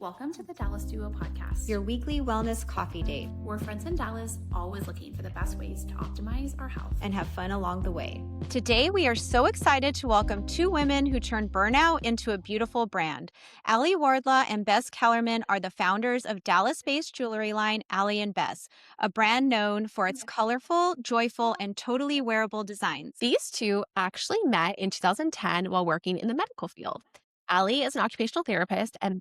Welcome to the Dallas Duo Podcast, your weekly wellness coffee date. We're friends in Dallas, always looking for the best ways to optimize our health and have fun along the way. Today, we are so excited to welcome two women who turned burnout into a beautiful brand. Allie Wardlaw and Bess Callarman are the founders of Dallas-based jewelry line Allie and Bess, a brand known for its colorful, joyful, and totally wearable designs. These two actually met in 2010 while working in the medical field. Allie is an occupational therapist and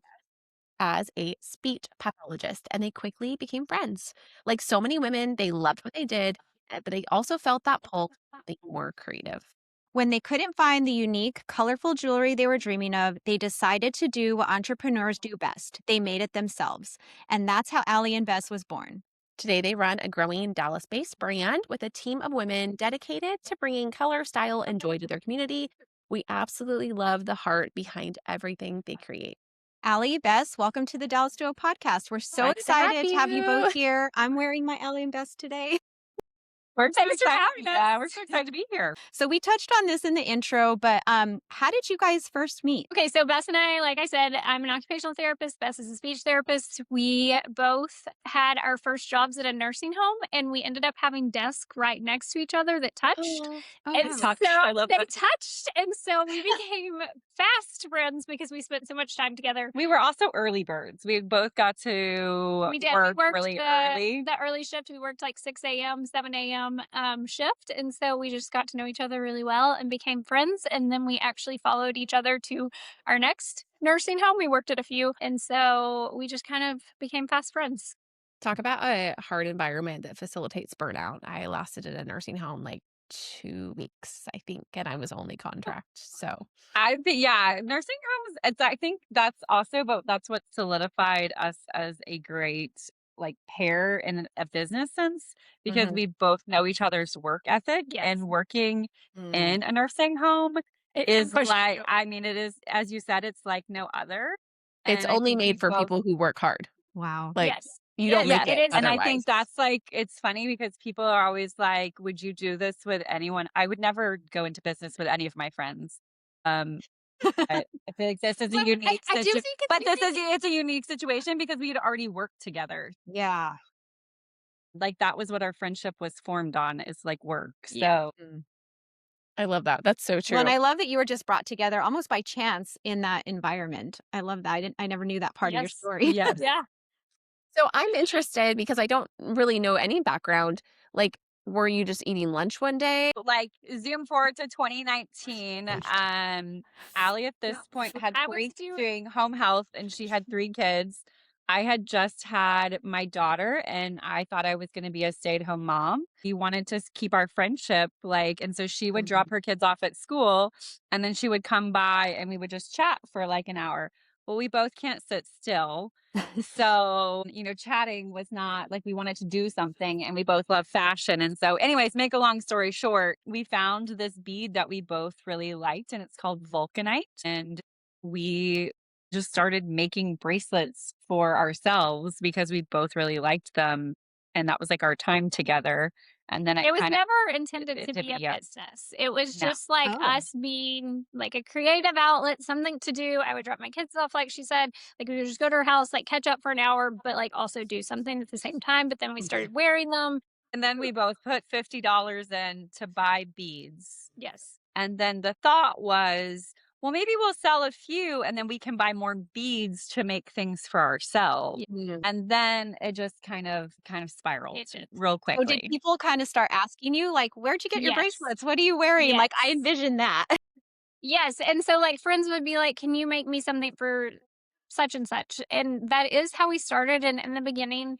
as a speech pathologist, and they quickly became friends. Like so many women, they loved what they did, but they also felt that pull for something more creative. When they couldn't find the unique, colorful jewelry they were dreaming of, they decided to do what entrepreneurs do best. They made it themselves. And that's how Allie and Bess was born. Today, they run a growing Dallas-based brand with a team of women dedicated to bringing color, style, and joy to their community. We absolutely love the heart behind everything they create. Allie, Bess, welcome to the Dallas Duo Podcast. We're so excited to have you both here. I'm wearing my Allie and Bess today. We're so excited. Yeah, we're so excited to be here. So we touched on this in the intro, but how did you guys first meet? Okay, so Bess and I, like I said, I'm an occupational therapist. Bess is a speech therapist. We both had our first jobs at a nursing home, and we ended up having desks right next to each other that touched. And so I love they that. touched, and so we became fast friends because we spent so much time together. We were also early birds. We both got to We did. work We worked really early. the early shift. We worked like 6 a.m., 7 a.m. Shift. And so we just got to know each other really well and became friends. And then we actually followed each other to our next nursing home. We worked at a few. And so we just kind of became fast friends. Talk about a hard environment that facilitates burnout. I lasted at a nursing home like 2 weeks, I think, and I was only contract. So Nursing homes. I think that's also, but that's what solidified us as a great pair in a business sense, because we both know each other's work ethic. Yes. And working in a nursing home is like, it is, as you said, it's like no other. it's And I only think made we for both- people who work hard. Wow. Like Yes. you don't make it it is. And I otherwise. think that's it's funny because people are always like, would you do this with anyone? I would never go into business with any of my friends. I feel like this is a unique I do situation. think But it's a unique situation because we had already worked together. Yeah. Like that was what our friendship was formed on, is like work. Yeah. So I love that. That's so true. Well, and I love that you were just brought together almost by chance in that environment. I love that. I never knew that part of your Yes. story. yes. Yeah. So I'm interested because I don't really know any background. Like, were you just eating lunch one day? Like zoom forward to 2019. Allie at this point had I was doing home health, and she had 3 kids. I had just had my daughter, and I thought I was going to be a stay-at-home mom. We wanted to keep our friendship, and so she would drop her kids off at school, and then she would come by and we would just chat for like an hour. Well, we both can't sit still. So, chatting was not like, we wanted to do something, and we both love fashion. And so anyways, make a long story short, we found this bead that we both really liked, and it's called Vulcanite. And we just started making bracelets for ourselves because we both really liked them. And that was like our time together. And then It was never intended to to be a be a- business. It was No. just like Oh. us being like a creative outlet, something to do. I would drop my kids off, like she said. Like we would just go to her house, like catch up for an hour, but like also do something at the same time. But then we started wearing them. And then we both put $50 in to buy beads. Yes. And then the thought was, well, maybe we'll sell a few and then we can buy more beads to make things for ourselves. And then it just kind of spiraled It did. real Oh, quickly. did people kind of start asking you, like, where'd you get your Yes. bracelets? What are you wearing? Like, I Yes. envisioned that. Yes. And so like friends would be like, can you make me something for such and such? And that is how we started. And in the beginning,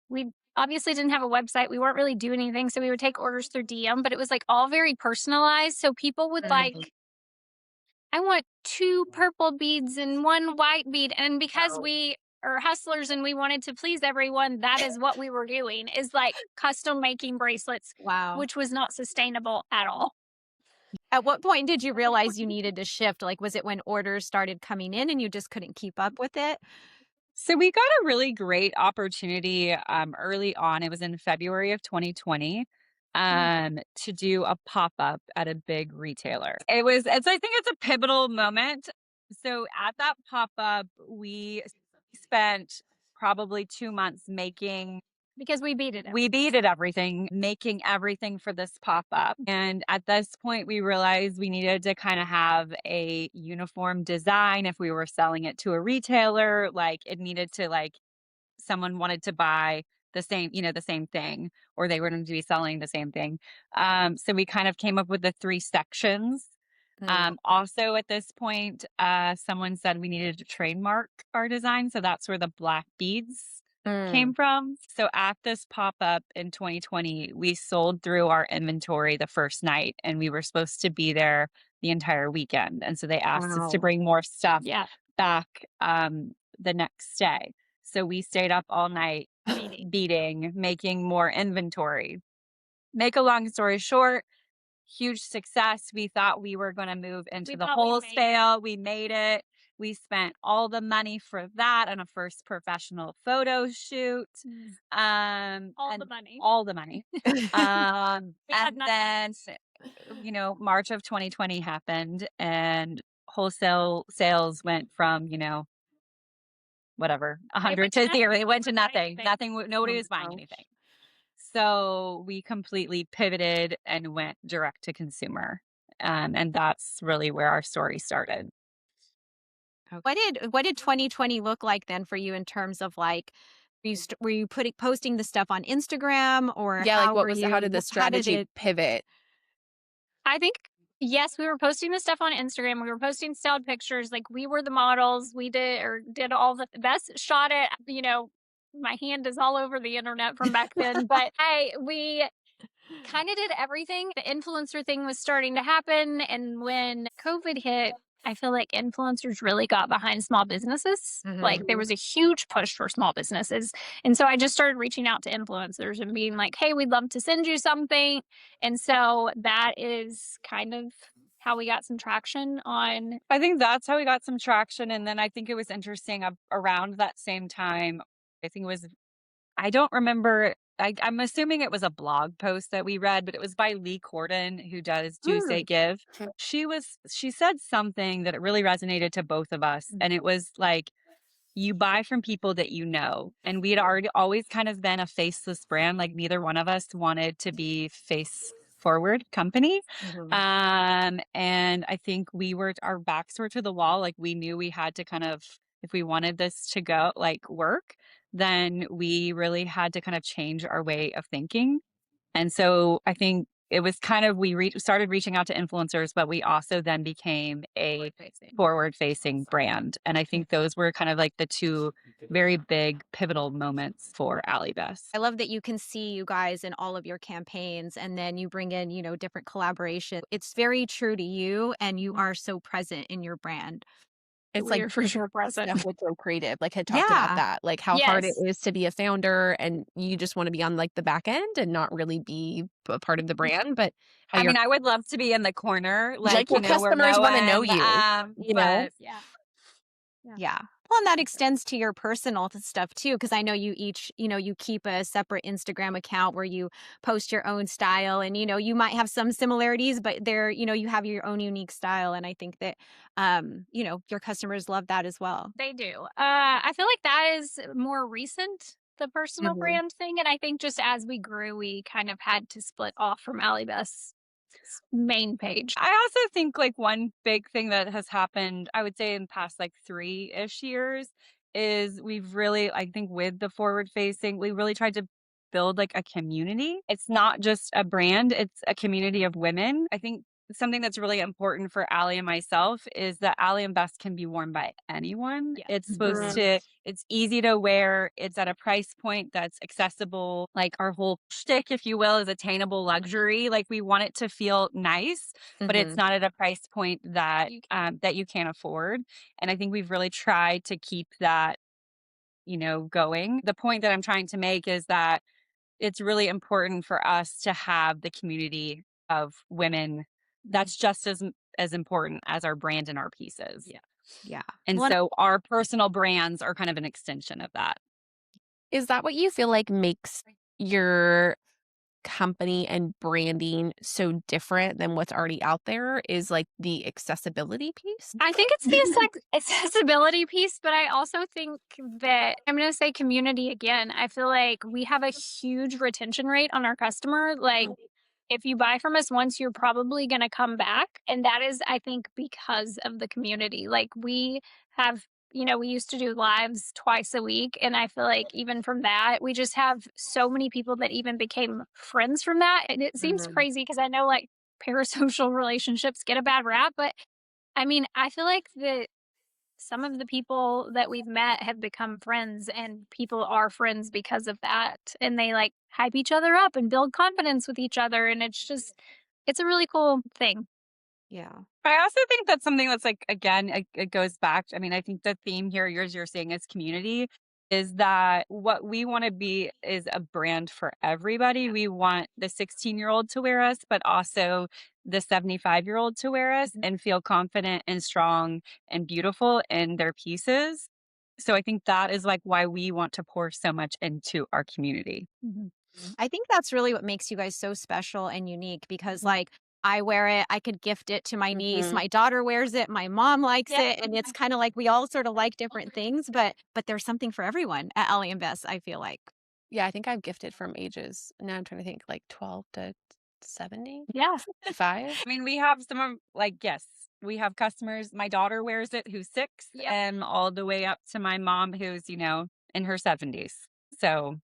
we obviously didn't have a website. We weren't really doing anything. So we would take orders through DM, but it was like all very personalized. So people would like, I want 2 purple beads and 1 white bead. And because we are hustlers and we wanted to please everyone, that is what we were doing, is like custom making bracelets, Wow. which was not sustainable at all. At what point did you realize you needed to shift? Like, was it when orders started coming in and you just couldn't keep up with it? So we got a really great opportunity early on. It was in February of 2020. To do a pop-up at a big retailer. I think it's a pivotal moment. So at that pop-up, we spent probably 2 months because we beat it. everything, making everything for this pop-up. And at this point, we realized we needed to kind of have a uniform design. If we were selling it to a retailer, like it needed to someone wanted to buy the same, the same thing, or they were going to be selling the same thing. So we kind of came up with the 3 sections. Also at this point, someone said we needed to trademark our design. So that's where the black beads came from. So at this pop-up in 2020, we sold through our inventory the first night, and we were supposed to be there the entire weekend. And so they asked us to bring more stuff back the next day. So we stayed up all night beating, making more inventory. Make a long story short, huge success. We thought we were going to move into the wholesale. We made it. We spent all the money for that on a first professional photo shoot. All the money. And then, March of 2020 happened, and wholesale sales went from, whatever, 100 to 0. It went to nothing. Nobody was buying anything. So we completely pivoted and went direct to consumer. And that's really where our story started. What did 2020 look like then for you in terms of were you posting the stuff on Instagram, or how did the strategy pivot? I think, yes, we were posting the stuff on Instagram. We were posting styled pictures. Like, we were the models. We did all the best shot it. My hand is all over the internet from back then, but we kind of did everything. The influencer thing was starting to happen. And when COVID hit, I feel like influencers really got behind small businesses. Like, there was a huge push for small businesses. And so I just started reaching out to influencers and being like, hey, we'd love to send you something. And so that is kind of how we got some traction on. I think that's how we got some traction. And then I think it was interesting around that same time. I don't remember. I'm assuming it was a blog post that we read, but it was by Lee Corden, who does Tuesday Give. She said something that it really resonated to both of us. And it was like, you buy from people that you know. And we had always kind of been a faceless brand. Like, neither one of us wanted to be face forward company. And I think our backs were to the wall. Like, we knew we had to kind of, if we wanted this to go work, then we really had to kind of change our way of thinking. And so I think it was kind of, we started reaching out to influencers, but we also then became a forward-facing brand. And I think those were kind of like the 2 very big pivotal moments for Allie Bess. I love that you can see you guys in all of your campaigns, and then you bring in, different collaboration. It's very true to you, and you are so present in your brand. It's We're for sure present. With so creative, had talked about that, how hard it is to be a founder, and you just want to be on the back end and not really be a part of the brand. But I would love to be in the corner, customers want to know you, Yeah. Well, and that extends to your personal stuff too, because I know you each, you keep a separate Instagram account where you post your own style, and, you might have some similarities, but you have your own unique style. And I think that, your customers love that as well. They do. I feel like that is more recent, the personal brand thing. And I think just as we grew, we kind of had to split off from Allie Bess main page. I also think one big thing that has happened, I would say in the past 3-ish years, is we've really, I think with the forward facing, we really tried to build a community. It's not just a brand, it's a community of women. I think something that's really important for Allie and myself is that Allie and Bess can be worn by anyone. It's supposed to, it's easy to wear. It's at a price point that's accessible. Our whole shtick, if you will, is attainable luxury. We want it to feel nice, but it's not at a price point that you can't afford. And I think we've really tried to keep that, going. The point that I'm trying to make is that it's really important for us to have the community of women. That's just as important as our brand and our pieces. Yeah. And so our personal brands are kind of an extension of that. Is that what you feel like makes your company and branding so different than what's already out there is like the accessibility piece? I think it's the accessibility piece, but I also think that I'm going to say community again. I feel like we have a huge retention rate on our customer. Like, if you buy from us once, you're probably going to come back. And that is, I think, because of the community. Like, we have, we used to do lives twice a week. And I feel like even from that, we just have so many people that even became friends from that. And it seems crazy because I know like parasocial relationships get a bad rap, but I mean, I feel like that some of the people that we've met have become friends and people are friends because of that. And they like hype each other up and build confidence with each other. And it's a really cool thing. Yeah. I also think that's something that's like, again, it goes back. I mean, I think the theme here, you're saying is community, is that what we want to be is a brand for everybody. We want the 16-year-old to wear us, but also the 75-year-old to wear us and feel confident and strong and beautiful in their pieces. So I think that is like why we want to pour so much into our community. I think that's really what makes you guys so special and unique because, like, I wear it, I could gift it to my niece, my daughter wears it, my mom likes it, and it's kind of like we all sort of like different things, but there's something for everyone at Allie and Bess, I feel like. Yeah, I think I've gifted from ages. Now I'm trying to think like 12 to 70, Yeah. 5. I mean, we have some of like, yes, we have customers. My daughter wears it who's 6 and all the way up to my mom who's, in her 70s. So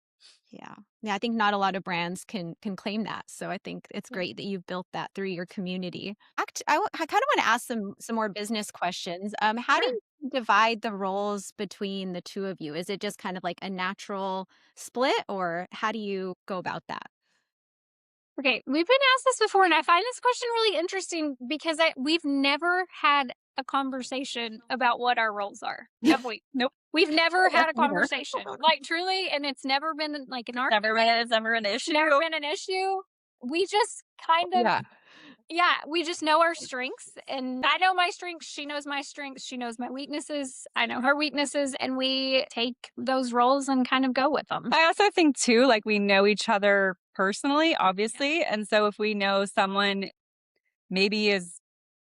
Yeah. Yeah, I think not a lot of brands can claim that. So I think it's great that you've built that through your community. I kind of want to ask some more business questions. How do you divide the roles between the two of you? Is it just kind of like a natural split, or how do you go about that? Okay, we've been asked this before, and I find this question really interesting because we've never had a conversation about what our roles are, have we? Nope. We've never had a conversation, like truly, and it's never been like an argument. It's never an issue. Never been an issue. We just kind of, we just know our strengths, and I know my strengths. She knows my strengths. She knows my weaknesses. I know her weaknesses, and we take those roles and kind of go with them. I also think too, like we know each other personally, obviously. And so if we know someone maybe is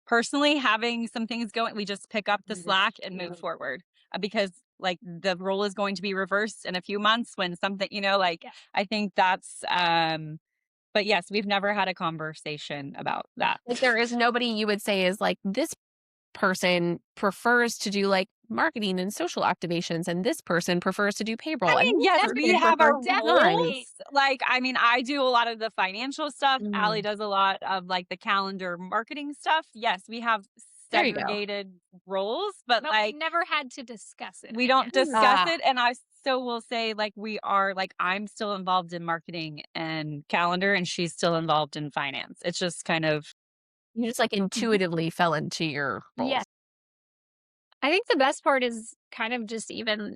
personally having some things going, we just pick up the slack and move forward because like the role is going to be reversed in a few months when something, I think that's, but yes, we've never had a conversation about that. Like there is nobody you would say is like this person prefers to do like marketing and social activations and this person prefers to do payroll. I mean, this yes, person we have our prefers design. roles. Like, I mean, I do a lot of the financial stuff. Allie does a lot of like the calendar marketing stuff. Yes, we have There you go. segregated roles, but we like never had to discuss it. we don't discuss it. And I still will say like we are like I'm still involved in marketing and calendar and she's still involved in finance. It's just kind of You just like intuitively fell into your roles. Yes. I think the best part is kind of just even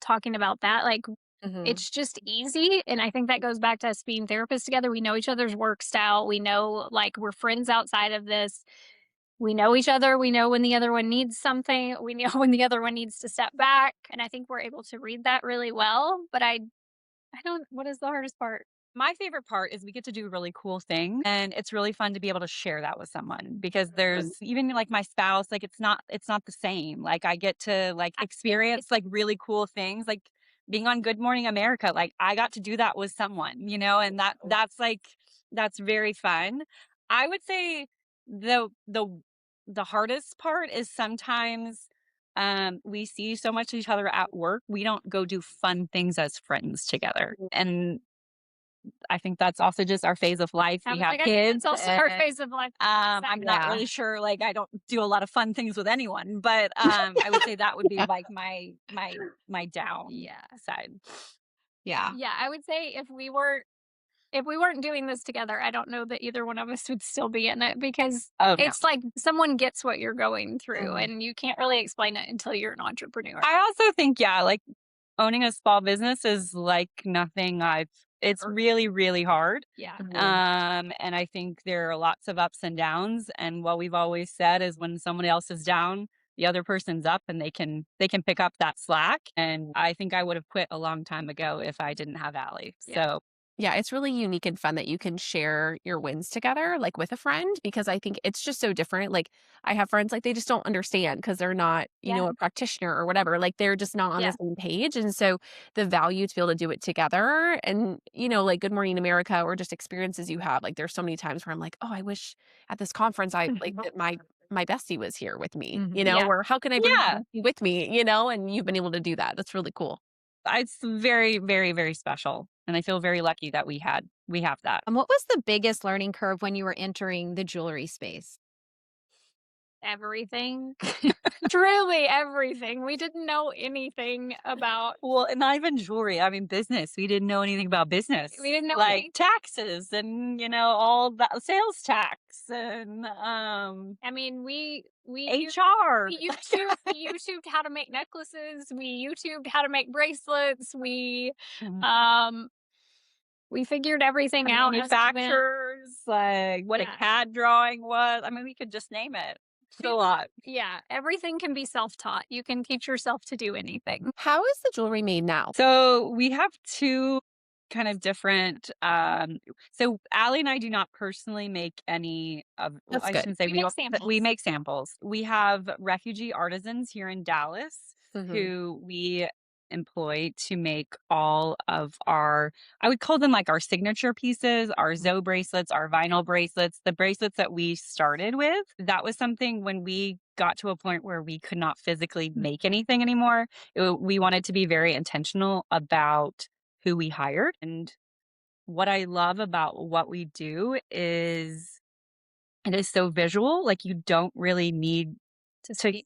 talking about that. Like, it's just easy. And I think that goes back to us being therapists together. We know each other's work style. We know, like, we're friends outside of this. We know each other. We know when the other one needs something. We know when the other one needs to step back. And I think we're able to read that really well. But what is the hardest part? my favorite part is we get to do really cool things and it's really fun to be able to share that with someone because there's even like my spouse, like it's not the same. Like I get to like experience like really cool things like being on Good Morning America. Like I got to do that with someone, and that's very fun. I would say the hardest part is sometimes we see so much of each other at work. We don't go do fun things as friends together. And I think that's also just our phase of life. We have kids. It's also our phase of life. I'm not really sure. Like, I don't do a lot of fun things with anyone, but I would say that would be like my down side. Yeah. Yeah, I would say if we weren't doing this together, I don't know that either one of us would still be in it because it's like someone gets what you're going through and you can't really explain it until you're an entrepreneur. I also think, like owning a small business is like nothing it's really, really hard. Yeah. And I think there are lots of ups and downs. And what we've always said is when someone else is down, the other person's up and they can pick up that slack. And I think I would have quit a long time ago if I didn't have Allie. So Yeah, it's really unique and fun that you can share your wins together, like with a friend, because I think it's just so different. Like, I have friends, like, they just don't understand because they're not, Yeah. a practitioner or whatever. Like, they're just not on the Yeah. same page. And so the value to be able to do it together and, like Good Morning America or just experiences you have, like, there's so many times where I'm like, oh, I wish at this conference like that my bestie was here with me, Yeah. or how can I bring Yeah. my bestie with me, and you've been able to do that. That's really cool. It's very, very, very special. And I feel very lucky that we have that. And what was the biggest learning curve when you were entering the jewelry space? Everything. Truly everything. We didn't know anything about. Well, and not even jewelry. I mean, business. We didn't know anything about business. We didn't know like anything. taxes and all that sales tax and I mean, we HR. YouTubed how to make necklaces. We YouTubed how to make bracelets. Mhm. We figured everything out as we went. Manufacturers, like what a Yeah. CAD drawing was. I mean, we could just name it. It's a lot. Yeah, everything can be self-taught. You can teach yourself to do anything. How is the jewelry made now? So we have two kind of different. So Allie and I do not personally make any of. Well, That's I good. shouldn't say We we make don't. samples. We make samples. We have refugee artisans here in Dallas who we employ to make all of our. I would call them like our signature pieces, our Zoe bracelets, our vinyl bracelets, the bracelets that we started with. That was something when we got to a point where we could not physically make anything anymore. We wanted to be very intentional about who we hired. And what I love about what we do is it is so visual. Like, you don't really need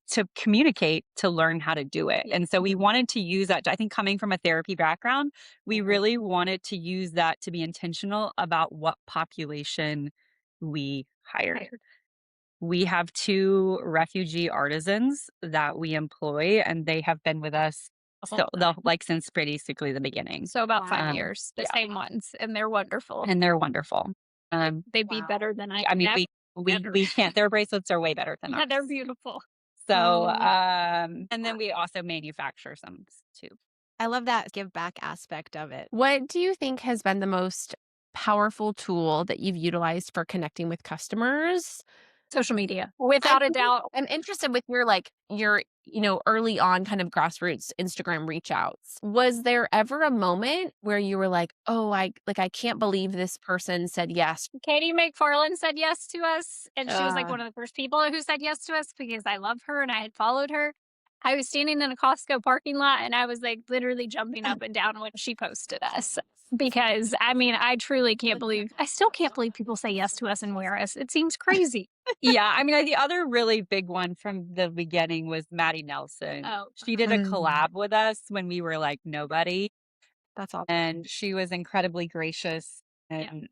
to communicate to learn how to do it. Yeah. And so we wanted to use that. I think coming from a therapy background, we really wanted to use that to be intentional about what population we hired. We have two refugee artisans that we employ, and they have been with us since basically the beginning. So about 5 Um, years, the yeah. same ones, and they're wonderful. And they're wonderful. They'd be better than I. I mean, could we ever. we can't. Their bracelets are way better than Yeah, ours. they're beautiful. So, and then we also manufacture some too. I love that give back aspect of it. What do you think has been the most powerful tool that you've utilized for connecting with customers? Social media, without a doubt. I'm interested with your early on kind of grassroots Instagram reach outs. Was there ever a moment where you were like, oh, I can't believe this person said yes? Katie McFarland said yes to us, and she was like Ah. one of the first people who said yes to us because I love her and I had followed her. I was standing in a Costco parking lot and I was like literally jumping up and down when she posted us because I mean, I still can't believe people say yes to us and wear us. It seems crazy. Yeah, I mean, the other really big one from the beginning was Maddie Nelson. Oh. She did a collab with us when we were like nobody, That's awesome. and she was incredibly gracious. And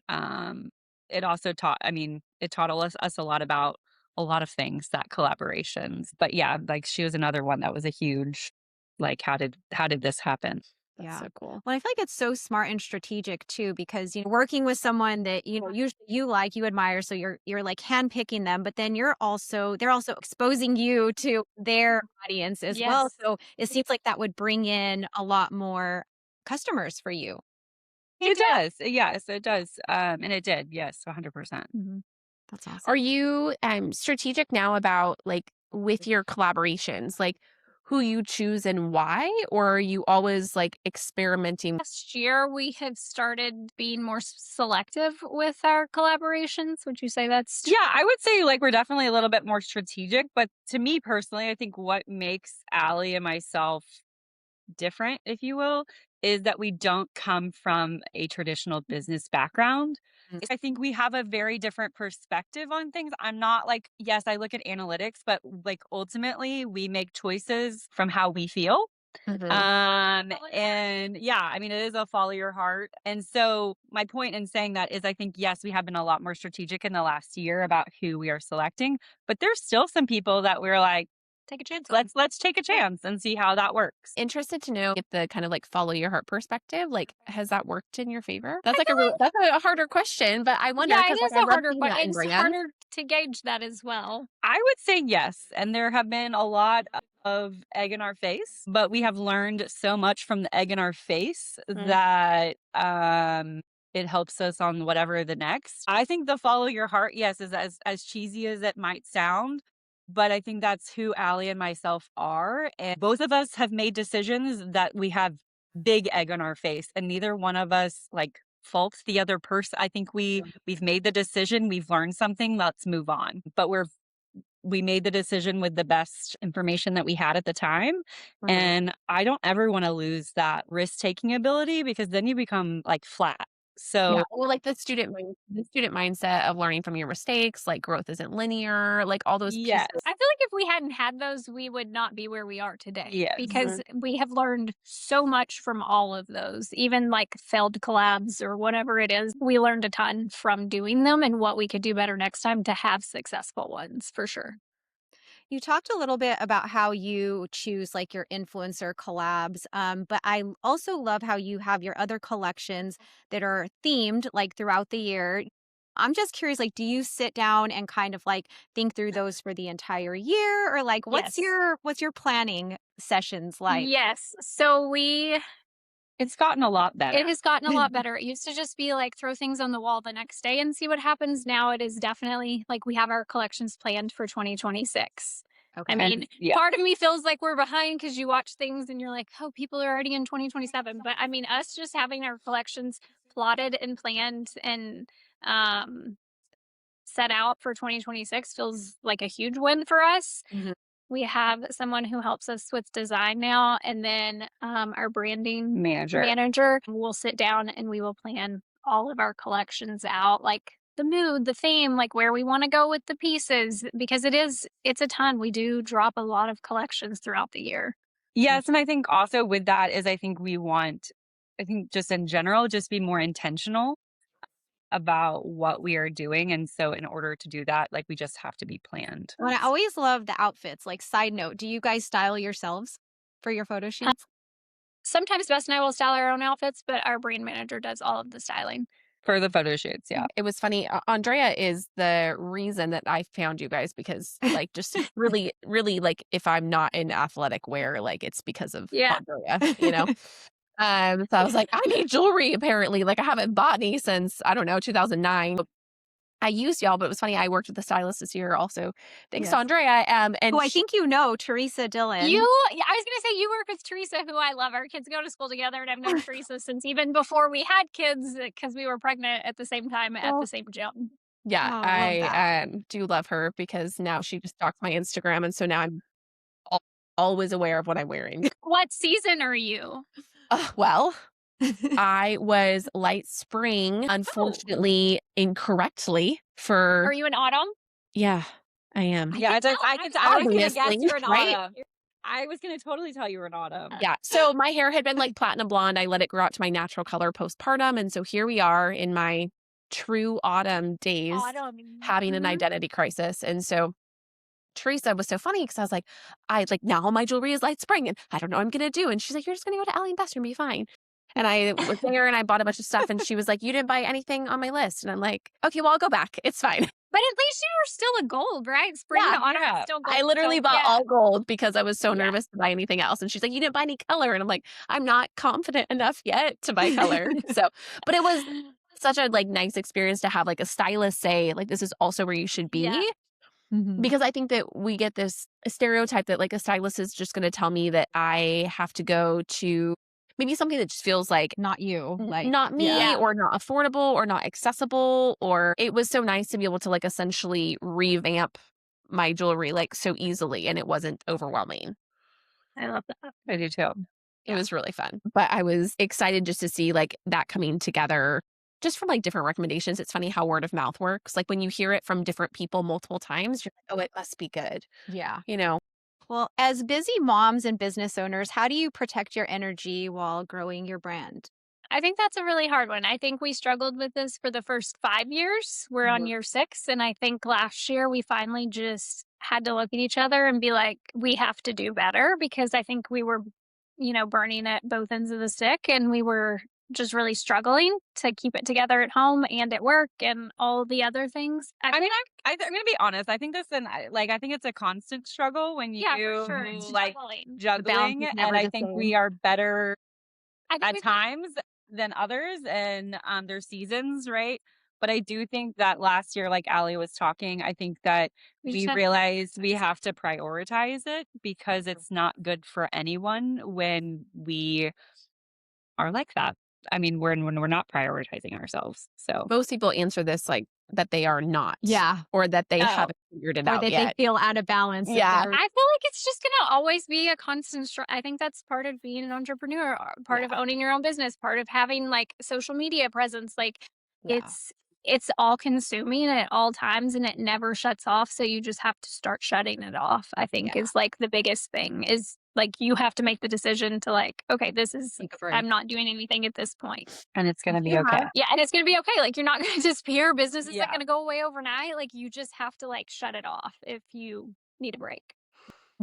it also taught. I mean, it taught us a lot about a lot of things, that collaborations. But yeah, like she was another one that was a huge, like, how did this happen? Yeah. So cool. Well, I feel like it's so smart and strategic too, because working with someone that usually you admire, so you're like handpicking them, but then they're also exposing you to their audience as well. Yes. So it seems like that would bring in a lot more customers for you. It does. Yes, it does. And it did. Yes, 100%. That's awesome. Are you strategic now about like with your collaborations, like who you choose and why, or are you always like experimenting? Last year, we have started being more selective with our collaborations. Would you say that's true? Yeah, I would say like we're definitely a little bit more strategic, but to me personally, I think what makes Allie and myself different, if you will, is that we don't come from a traditional business background. I think we have a very different perspective on things. I'm not like, yes, I look at analytics, but like ultimately we make choices from how we feel. And yeah, I mean, it is a follow your heart. And so my point in saying that is I think, yes, we have been a lot more strategic in the last year about who we are selecting, but there's still some people that we're like, Take a chance. let's take a chance and see how that works. Interested to know if the kind of like follow your heart perspective, like has that worked in your favor? That's like that's a harder question, but I wonder. Yeah, 'cause, it like, is I a love harder seeing that in It's brands. harder to gauge that as well. I would say yes. And there have been a lot of egg in our face, but we have learned so much from the egg in our face that it helps us on whatever the next. I think the follow your heart, yes, is as cheesy as it might sound, but I think that's who Allie and myself are. And both of us have made decisions that we have big egg on our face, and neither one of us like faults the other person. I think we've made the decision, we've learned something, let's move on. But we made the decision with the best information that we had at the time. And I don't ever want to lose that risk-taking ability, because then you become like flat. So Well, like the student mindset of learning from your mistakes, like growth isn't linear, like all those pieces. yes. I feel like if we hadn't had those, we would not be where we are today. Yes. Because we have learned so much from all of those, even like failed collabs or whatever it is. We learned a ton from doing them and what we could do better next time to have successful ones, for sure. You talked a little bit about how you choose like your influencer collabs, but I also love how you have your other collections that are themed like throughout the year. I'm just curious, like, do you sit down and kind of like think through those for the entire year, or like Yes. what's your planning sessions like? Yes. So It's gotten a lot better. it has gotten a lot better. It used to just be like throw things on the wall the next day and see what happens. Now it is definitely like we have our collections planned for 2026. Okay. I mean, yeah. part of me feels like we're behind because you watch things and you're like, oh, people are already in 2027. But I mean, us just having our collections plotted and planned and set out for 2026 feels like a huge win for us. Mhm. We have someone who helps us with design now, and then our branding Manager. will sit down and we will plan all of our collections out, like the mood, the theme, like where we want to go with the pieces, because it's a ton. We do drop a lot of collections throughout the year. Yes, and I think also with that is I think just in general, just be more intentional about what we are doing. And so in order to do that, like we just have to be planned. Well, I always love the outfits. Like, side note, do you guys style yourselves for your photo shoots? Sometimes Bess and I will style our own outfits, but our brand manager does all of the styling. For the photo shoots, yeah. It was funny. Andrea is the reason that I found you guys, because like just really, really like if I'm not in athletic wear, like it's because of Yeah. Andrea, you know? So I was like, I need jewelry apparently. Like I haven't bought any since, I don't know, 2009. I used y'all, but it was funny. I worked with a stylist this year also. Thanks to Yes. Andrea. And Who I think you know, Teresa Dillon. I was gonna say you work with Teresa, who I love. Our kids go to school together, and I've known Teresa since even before we had kids, because we were pregnant at the same time at the same gym. yeah, Oh, I love I do love her, because now she just stalks my Instagram. And so now I'm always aware of what I'm wearing. What season are you? Well, I was light spring, unfortunately, incorrectly Are you in autumn? yeah, I am. Yeah, I was going to guess Obviously, you're in right? autumn. I was going to totally tell you were in autumn. Yeah. So my hair had been like platinum blonde. I let it grow out to my natural color postpartum. And so here we are in my true autumn days having an identity crisis. And so Teresa was so funny, because I was like, now my jewelry is light spring and I don't know what I'm going to do. And she's like, you're just going to go to Allie Bess and be fine. And I was there and I bought a bunch of stuff, and she was like, you didn't buy anything on my list. And I'm like, okay, well, I'll go back. It's fine. But at least you were still a gold, right? Spring to autumn is still gold. I literally so, bought yeah. all gold because I was so nervous to buy anything else. And she's like, you didn't buy any color. And I'm like, I'm not confident enough yet to buy color. But it was such a like nice experience to have like a stylist say, like, this is also where you should be. Yeah. Because I think that we get this stereotype that like a stylist is just going to tell me that I have to go to maybe something that just feels like Not you. Like, not me, Yeah. or not affordable, or not accessible. Or it was so nice to be able to like essentially revamp my jewelry like so easily, and it wasn't overwhelming. I love that. I do too. It was really fun. But I was excited just to see like that coming together just from like different recommendations. It's funny how word of mouth works. Like when you hear it from different people multiple times, you're like, oh, it must be good. yeah. You know? Well, as busy moms and business owners, how do you protect your energy while growing your brand? I think that's a really hard one. I think we struggled with this for the first 5 years. We're on year 6. And I think last year we finally just had to look at each other and be like, we have to do better, because I think we were, burning at both ends of the stick, and we were just really struggling to keep it together at home and at work and all the other things. I mean, I'm going to be honest. I think I think it's a constant struggle when you for sure. It's like juggling. juggling, is and never I the think same. we are better I think at we've- times. than others, and there's seasons, right? But I do think that last year, like Allie was talking, I think that we realized we have to prioritize it because it's not good for anyone when we are like that. I mean, when we're not prioritizing ourselves. So Most people answer this like that they are not. Yeah. Or that they Oh. haven't figured it Or out that yet. they feel out of balance. Yeah. I feel like it's just gonna always be a constant I think that's part of being an entrepreneur, part of owning your own business, part of having like social media presence. Like Yeah. it's all consuming at all times and it never shuts off. So you just have to start shutting it off, I think is like the biggest thing is like you have to make the decision to like, okay, this is I'm not doing anything at this point. and it's gonna be okay. Yeah, and it's gonna be okay. Like you're not gonna disappear. Business isn't gonna go away overnight. Like you just have to like shut it off if you need a break.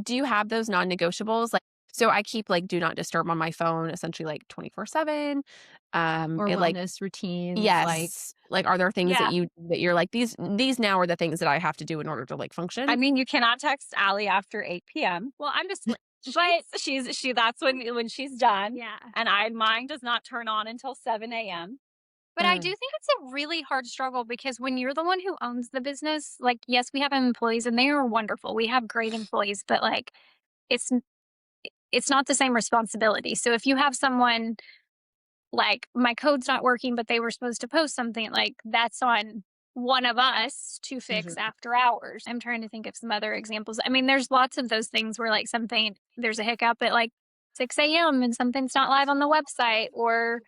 Do you have those non-negotiables? Like, so I keep like do not disturb on my phone essentially like 24/7. Or it, like, wellness routines. yes. Like, are there things Yeah. that you're like, these now are the things that I have to do in order to like function? I mean, you cannot text Allie after 8 p.m. Well, I'm just But that's when she's done. yeah. And mine does not turn on until 7 a.m. But I do think it's a really hard struggle because when you're the one who owns the business, like yes, we have employees and they are wonderful. We have great employees, but like it's it's not the same responsibility. So if you have someone like my code's not working, but they were supposed to post something, like that's on one of us to fix after hours. I'm trying to think of some other examples. I mean, there's lots of those things where like there's a hiccup at like 6 a.m. and something's not live on the website, or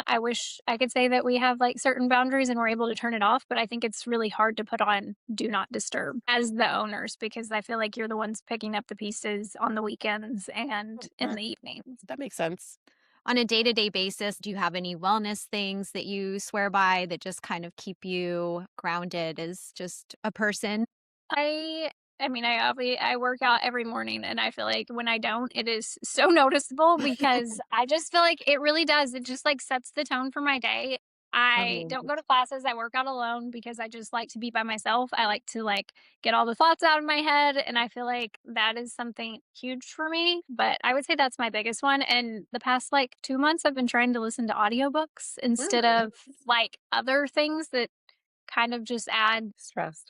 I wish I could say that we have like certain boundaries and we're able to turn it off, but I think it's really hard to put on do not disturb as the owners because I feel like you're the ones picking up the pieces on the weekends and in the evenings. That makes sense. On a day-to-day basis, do you have any wellness things that you swear by that just kind of keep you grounded as just a person? I mean, I work out every morning and I feel like when I don't, it is so noticeable because I just feel like it really does. It just like sets the tone for my day. I don't go to classes. I work out alone because I just like to be by myself. I like to like get all the thoughts out of my head and I feel like that is something huge for me, but I would say that's my biggest one. And the past like 2 months I've been trying to listen to audiobooks instead of like other things that kind of just add stress.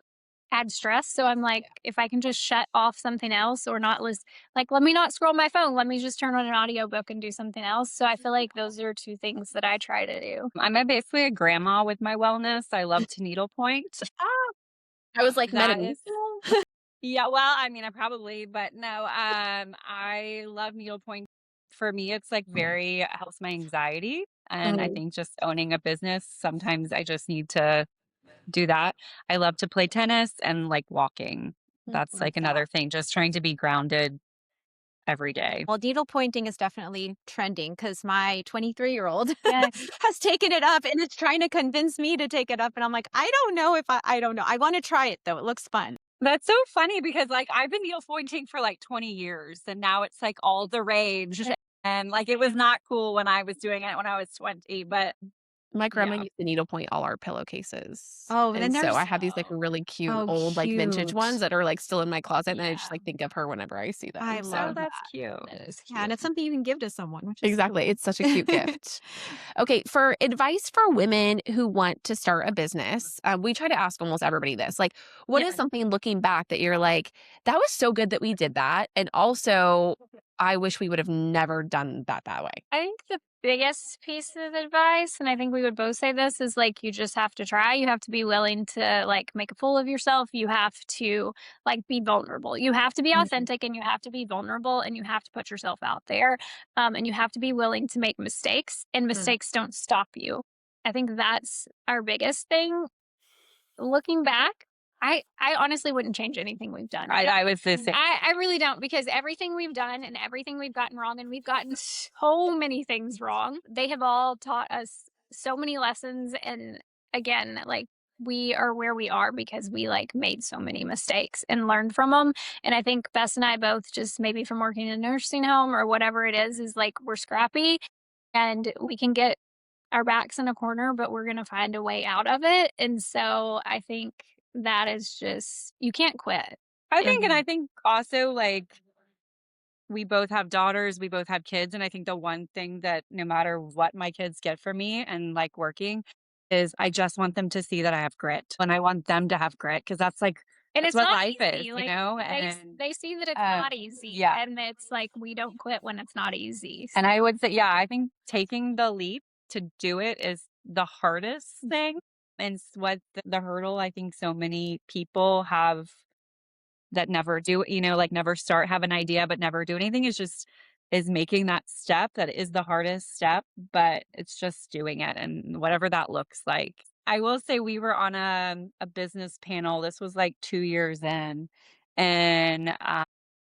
So I'm like, if I can just shut off something else or not listen, like, let me not scroll my phone. Let me just turn on an audiobook and do something else. So I feel like those are two things that I try to do. I'm basically a grandma with my wellness. I love to needlepoint. I was like, That meta- is- Yeah, well, I mean, I probably, but no, I love needlepoint. For me, it's like very helps my anxiety. And I think just owning a business, sometimes I just need to do that. I love to play tennis and like walking. That's like another thing, just trying to be grounded every day. Well, needle pointing is definitely trending because my 23-year-old Yes. has taken it up and it's trying to convince me to take it up. And I'm like, I don't know if I don't know. I want to try it though. It looks fun. That's so funny because like I've been needle pointing for like 20 years and now it's like all the rage. And like it was not cool when I was doing it when I was 20, but my grandma used to needlepoint all our pillowcases. Oh, and then so there's- I have these like really cute old like vintage cute. ones that are like still in my closet, and I just like think of her whenever I see them. I So- love that's cute. Yeah, and it's something you can give to someone. Which is Exactly. It's such a cute gift. Okay. For advice for women who want to start a business, we try to ask almost everybody this. Like, what is something looking back that you're like, that was so good that we did that? And also, I wish we would have never done that way. I think the biggest piece of advice, and I think we would both say this, is like you just have to try. You have to be willing to like make a fool of yourself. You have to like be vulnerable. You have to be authentic and you have to be vulnerable and you have to put yourself out there. And you have to be willing to make mistakes, and mistakes don't stop you. I think that's our biggest thing. Looking back, I honestly wouldn't change anything we've done. I was the same. I really don't, because everything we've done and everything we've gotten wrong, and we've gotten so many things wrong, they have all taught us so many lessons. And again, like we are where we are because we like made so many mistakes and learned from them. And I think Bess and I both, just maybe from working in a nursing home or whatever it is like we're scrappy and we can get our backs in a corner, but we're going to find a way out of it. And so I think that is just, you can't quit. I think also like we both have daughters, we both have kids. And I think the one thing that no matter what my kids get from me and like working is I just want them to see that I have grit and I want them to have grit because And that's it's what not life is, easy. you Like know? they And they see that it's not easy, yeah. and it's like we don't quit when it's not easy. And I would say, yeah, I think taking the leap to do it is the hardest thing. And what the hurdle I think so many people have that never do, like never start, have an idea, but never do anything is making that step. That is the hardest step, but it's just doing it and whatever that looks like. I will say we were on a business panel. This was like 2 years in, and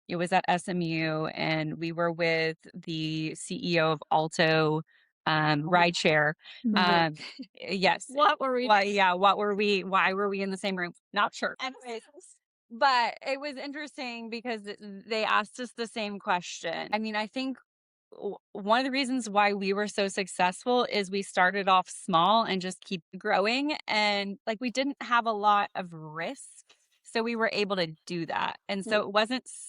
it was at SMU, and we were with the CEO of Alto rideshare. Um, yes. What were we? Well, yeah. What were we? Why were we in the same room? Not sure. Anyways, but it was interesting because they asked us the same question. I mean, I think one of the reasons why we were so successful is we started off small and just keep growing. And like we didn't have a lot of risk. So we were able to do that. And so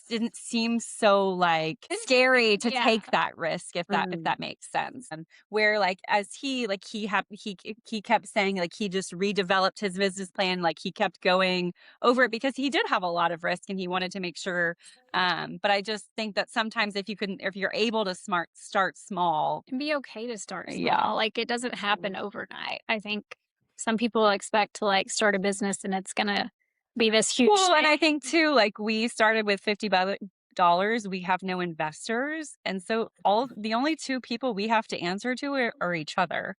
didn't seem so like scary to take that risk if that makes sense. And where like as he kept saying like he just redeveloped his business plan, like he kept going over it because he did have a lot of risk and he wanted to make sure but I just think that sometimes if you're able to start small. It can be okay to start small. Yeah. Like it doesn't happen overnight. I think some people expect to like start a business and it's gonna be this huge Well, and thing. I think too, like we started with $50. We have no investors. And so the only two people we have to answer to are each other.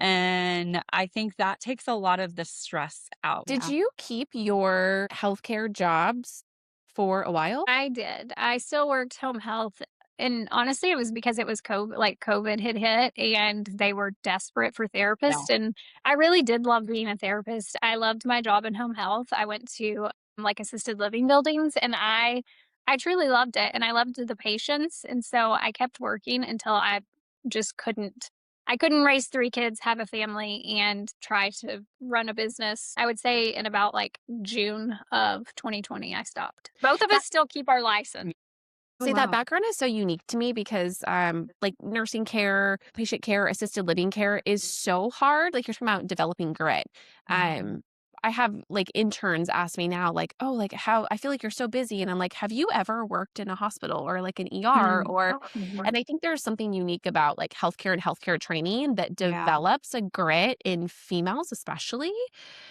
And I think that takes a lot of the stress out. Did you keep your healthcare jobs for a while? I did. I still worked home health. And honestly, it was because it was COVID, like COVID had hit and they were desperate for therapists. And I really did love being a therapist. I loved my job in home health. I went to like assisted living buildings and I truly loved it. And I loved the patients. And so I kept working until I just couldn't. I couldn't raise 3 kids, have a family, and try to run a business. I would say in about like June of 2020, I stopped. Both of us still keep our license. See, that background is so unique to me because like nursing care, patient care, assisted living care is so hard. Like you're talking about developing grit. I have like interns ask me now, like, oh, like how I feel like you're so busy. And I'm like, have you ever worked in a hospital or like an ER or and I think there's something unique about like healthcare and healthcare training that develops a grit in females, especially.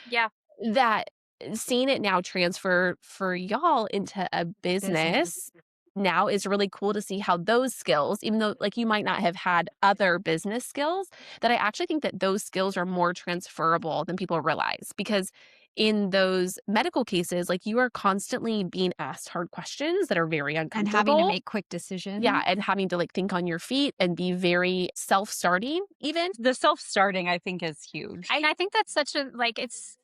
Yeah. That seeing it now transfer for y'all into a business now is really cool to see how those skills, even though like you might not have had other business skills, that I actually think that those skills are more transferable than people realize because in those medical cases, like you are constantly being asked hard questions that are very And uncomfortable. having to make quick decisions. Yeah, and having to like think on your feet and be very self-starting even. The self-starting I think is huge. And I think that's such a like it's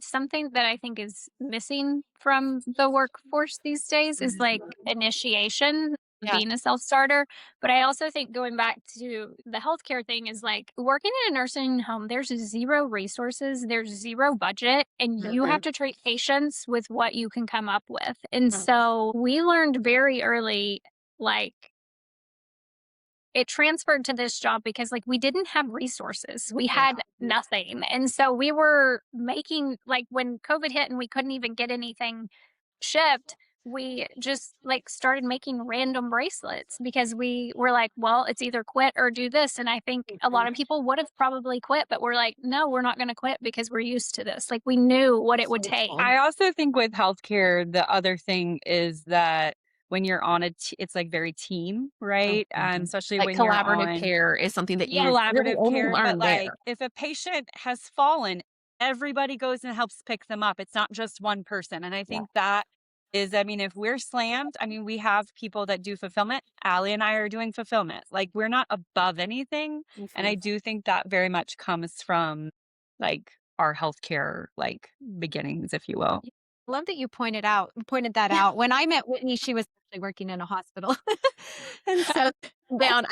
something that I think is missing from the workforce these days is like initiation, being a self-starter. But I also think going back to the healthcare thing is like working in a nursing home, there's 0 resources, there's 0 budget, and you have to treat patients with what you can come up with. And so we learned very early, like, it transferred to this job because like we didn't have resources. We had nothing. And so we were making like when COVID hit and we couldn't even get anything shipped, we just like started making random bracelets because we were like, well, it's either quit or do this. And I think a lot of people would have probably quit, but we're like, no, we're not going to quit because we're used to this. Like we knew what it would take. I also think with healthcare, the other thing is that when you're on it's like very team, right? Especially Like when you're collaborative on care is something that you collaborative really care. learn But like there. if a patient has fallen, everybody goes and helps pick them up. It's not just one person. And I think that is, I mean, if we're slammed, I mean, we have people that do fulfillment. Allie and I are doing fulfillment. Like we're not above anything. And I do think that very much comes from like our healthcare like beginnings, if you will. Love that you pointed that out. When I met Whitney, she was actually working in a hospital. And so down,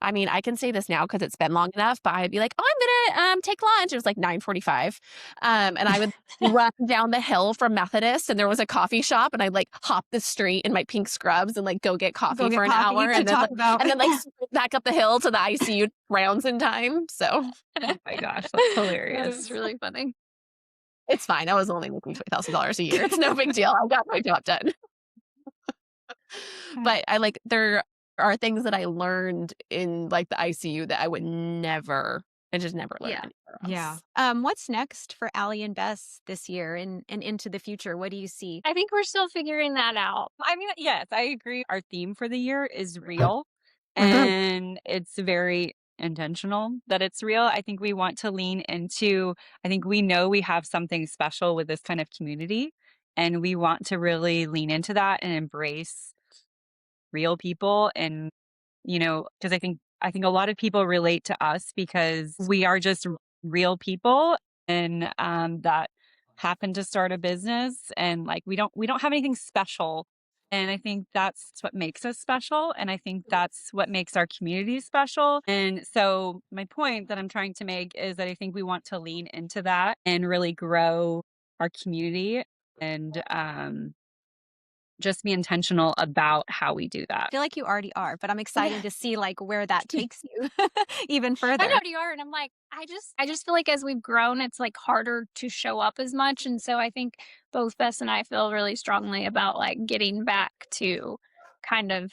I mean, I can say this now because it's been long enough, but I'd be like, oh, I'm going to take lunch. It was like 9:45. And I would run down the hill from Methodist and there was a coffee shop and I'd like hop the street in my pink scrubs and like go get coffee for an hour and then, sprint back up the hill to the ICU rounds in time. So, Oh my gosh, that's hilarious. It's really funny. it's fine. I was only making $20,000 a year. It's no big deal. I got my job done. But there are things that I learned in like the ICU that I would never, I just never learned anywhere else. Yeah. What's next for Allie and Bess this year and into the future? What do you see? I think we're still figuring that out. I mean, yes, I agree. Our theme for the year is real, and it's very intentional that it's real. I think we want to lean into, I think we know we have something special with this kind of community, and we want to really lean into that and embrace real people. And, because I think a lot of people relate to us because we are just real people and that happen to start a business, and like we don't have anything special. And I think that's what makes us special. And I think that's what makes our community special. And so my point that I'm trying to make is that I think we want to lean into that and really grow our community and just be intentional about how we do that. I feel like you already are, but I'm excited to see like where that takes you even further. I know you are, and I'm like, I just feel like as we've grown, it's like harder to show up as much, and so I think both Bess and I feel really strongly about like getting back to kind of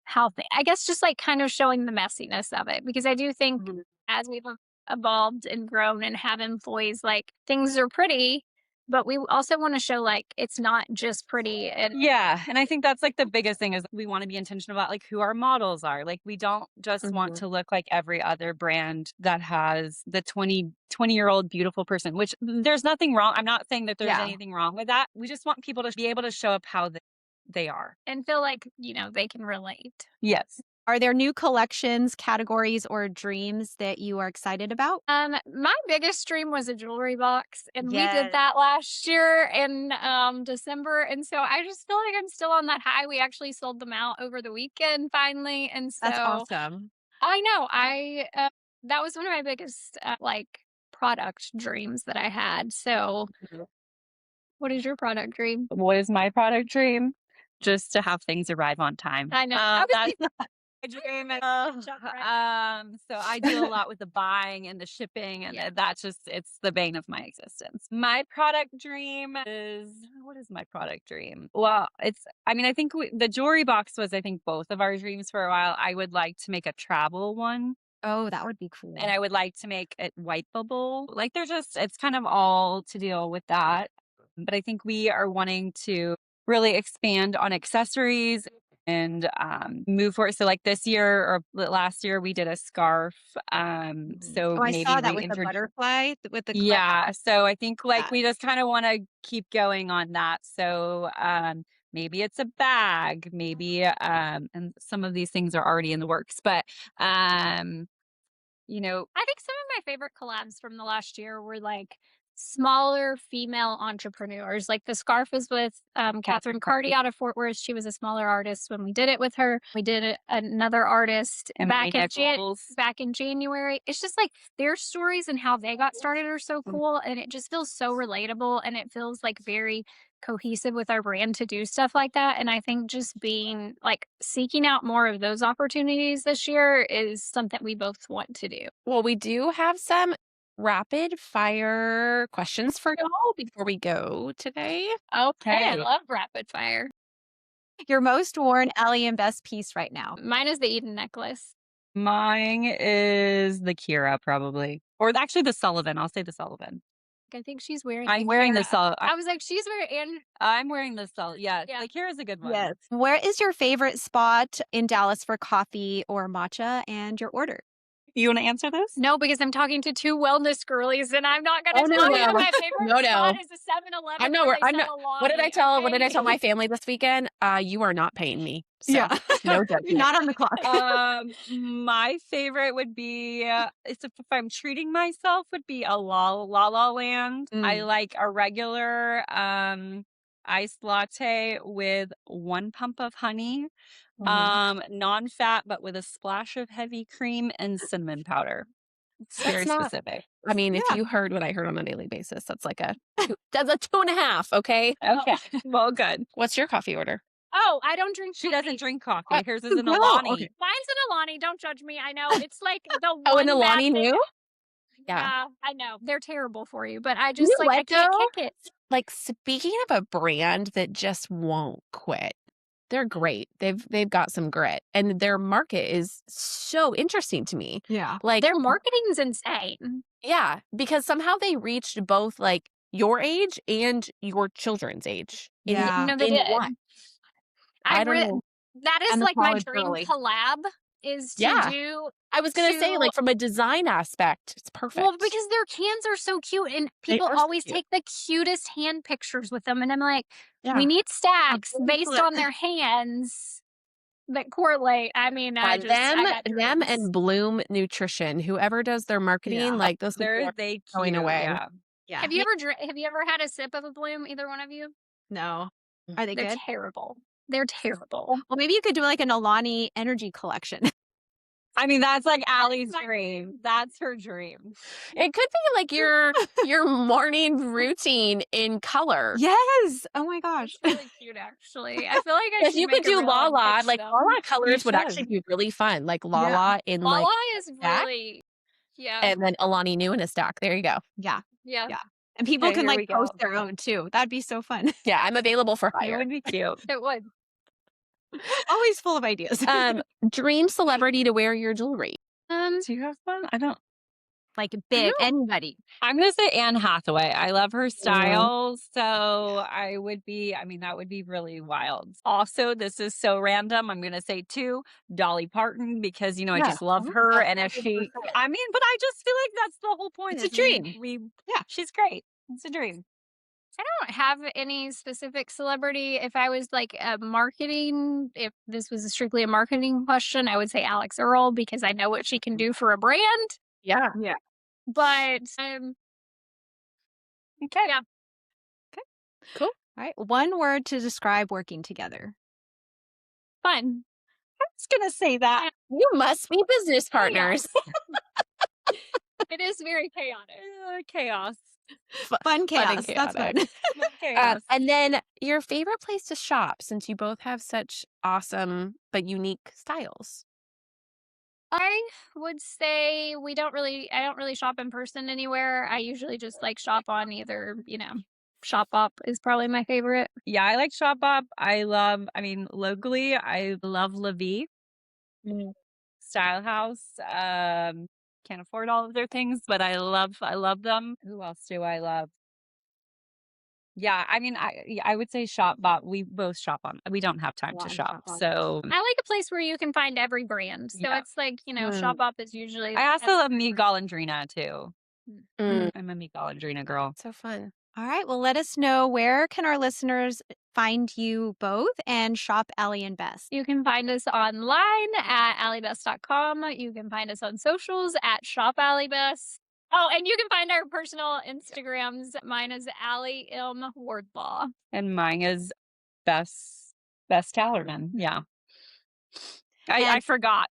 how I guess just like kind of showing the messiness of it, because I do think as we've evolved and grown and have employees, like things are pretty. But we also want to show like it's not just pretty. And yeah. And I think that's like the biggest thing is we want to be intentional about like who our models are. Like we don't just want to look like every other brand that has the 20-year-old beautiful person, which there's nothing wrong. I'm not saying that there's anything wrong with that. We just want people to be able to show up how they are. And feel like, they can relate. Yes. Are there new collections, categories, or dreams that you are excited about? My biggest dream was a jewelry box, and we did that last year in December. And so I just feel like I'm still on that high. We actually sold them out over the weekend finally, and so That's awesome. I know that was one of my biggest product dreams that I had. So, what is your product dream? What is my product dream? Just to have things arrive on time. I know. That's dream. So I deal a lot with the buying and the shipping, and that's just, it's the bane of my existence. My product dream is, what is my product dream? Well, I think the jewelry box was, I think, both of our dreams for a while. I would like to make a travel one. Oh, that would be cool. And I would like to make it wipeable. Like it's kind of all to deal with that. But I think we are wanting to really expand on accessories and move forward. So like this year or last year, we did a scarf. So I maybe saw that with the butterfly with the So I think like we just kind of want to keep going on that. So maybe it's a bag, maybe and some of these things are already in the works, but I think some of my favorite collabs from the last year were like smaller female entrepreneurs. Like the scarf was with Catherine Carty out of Fort Worth. She was a smaller artist when we did it with her. We did it another artist back in January. It's just like their stories and how they got started are so cool, and it just feels so relatable, and it feels like very cohesive with our brand to do stuff like that. And I think just being like seeking out more of those opportunities this year is something we both want to do. Well, we do have some rapid fire questions for y'all before we go today. Okay. I love rapid fire. Your most worn Allie and Bess piece right now? Mine is the Eden necklace. Mine is the Kira, probably. Or actually the Sullivan. I'll say the Sullivan. I think she's wearing I'm wearing the Sullivan. I was like, she's wearing, and I'm wearing the Sullivan. Yeah, the Kira's a good one. Yes. Where is your favorite spot in Dallas for coffee or matcha, and your order? You want to answer this? No, because I'm talking to two wellness girlies, and I'm not going to tell you my favorite spot is a 7-Eleven. I'm not. What did I tell? What did I tell my family this weekend? You are not paying me. So, no judgment. Not on the clock. My favorite would be if I'm treating myself would be a La La Land. I like a regular. iced latte with 1 pump of honey, non-fat, but with a splash of heavy cream and cinnamon powder. It's That's very not- specific. I mean, if you heard what I heard on a daily basis, that's like that's a 2.5. Okay. Okay. Well, good. What's your coffee order? Oh, I don't drink She coffee. doesn't drink coffee. Hers is an no, Alani. okay. Mine's an Alani. Don't judge me. I know. It's like the one Oh, an bad Alani thing- new? Yeah, I know. They're terrible for you, but I You just know like I what, can't though? kick it. Like, speaking of a brand that just won't quit, they're great. They've got some grit, and their market is so interesting to me. Yeah. Like, Their marketing's insane. yeah, because somehow they reached both like your age and your children's age. Yeah. No, they in did. one. I I don't read know. that is And the like my college dream girly. collab is to Yeah. do. I was gonna say, to- like, from a design aspect, it's perfect. Well, because their cans are so cute, and They people are so always cute. take the cutest hand pictures with them, and I'm like, Yeah. we need stacks big based flip. on their hands that correlate. I mean, I got them dreams. and Bloom Nutrition, whoever does their marketing, Yeah. like those people are They going cute, away. Yeah. Yeah. Have you ever had a sip of a Bloom? Either one of you? No. Are they They're good? terrible. They're terrible. Well, maybe you could do like an Alani energy collection. I mean, that's like Allie's dream. That's her dream. It could be like your morning routine in color. Yes. Oh my gosh. It's really cute, actually. I feel like I If should you could make a do real Lala, pitch like them. Lala colors You would should. actually be really fun. Like Lala in Lala like, is stack? really, yeah, and then Alani new in a stack. There you go. Yeah. yeah. Yeah. And people Okay, can here like we post go. their own too. That'd be so fun. Yeah, I'm available for It hire. would be cute. It would. Always full of ideas. Dream celebrity to wear your jewelry. Do you have one? I don't. Like big, anybody. I'm gonna say Anne Hathaway. I love her style, so I would be. I mean, that would be really wild. Also, this is so random. I'm gonna say too, Dolly Parton, because I Yeah. just love her, and if she, 100%. I mean, but I just feel like that's the whole point. It's a is we- dream. We, Yeah. she's great. It's a dream. I don't have any specific celebrity. If I was like if this was strictly a marketing question, I would say Alex Earl because I know what she can do for a brand. Yeah. But Okay. Yeah. All right. One word to describe working together. fun. I was gonna say that. You must be business partners. It is very chaotic. Chaos. Fun chaos. and That's chaotic. fun. Chaos. And then your favorite place to shop, since you both have such awesome but unique styles. I would say I don't really shop in person anywhere. I usually just like shop on either, Shop Up is probably my favorite. Yeah, I like Shop Up. Locally, I love La Vie, Style House. Can't afford all of their things, but I love them. Who else do I love? Yeah, I would say Shop Bop. We both shop on. We don't have time to shop, so I like a place where you can find every brand. So Yeah. it's like, Shop Up is usually. I also love Mi Golondrina too. Mm. I'm a Mi Golondrina girl. So fun. All right. Well, let us know, where can our listeners find you both and shop Allie and Bess? You can find us online at alliebess.com. You can find us on socials at Shop Allie Bess. Oh, and you can find our personal Instagrams. Mine is Allie M. Wardlaw. And mine is Bess Callarman. Yeah. I forgot.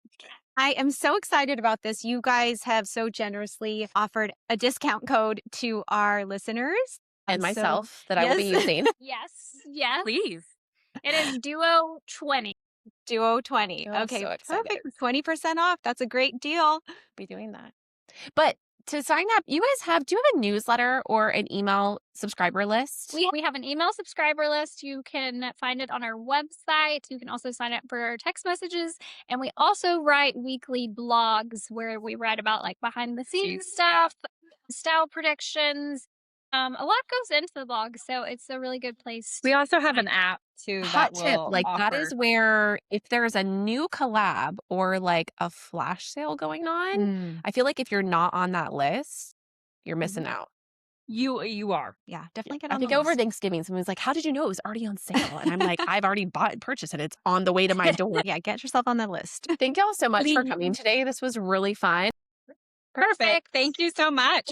I am so excited about this. You guys have so generously offered a discount code to our listeners. And So- myself that I will be Yes. using. Yes. Please. It is Duo 20. Duo 20. Oh, I'm Okay, so excited. perfect. 20% off. That's a great deal. Be doing that. But to sign up, do you have a newsletter or an email subscriber list? We have an email subscriber list. You can find it on our website. You can also sign up for our text messages. And we also write weekly blogs where we write about like behind the scenes stuff, style predictions. A lot goes into the blog, so it's a really good place. We also have an app too. Hot that tip, will like that offer- is where if there's a new collab or like a flash sale going on, I feel like if you're not on that list, you're missing out. you are. Yeah, definitely get I on think the over list. Thanksgiving, someone's like, "How did you know it was already on sale?" And I'm like, "I've already bought and purchased it. It's on the way to my door." Yeah, get yourself on the list. Thank y'all so much for Please. coming today. This was really fun. Perfect. Thank you so much.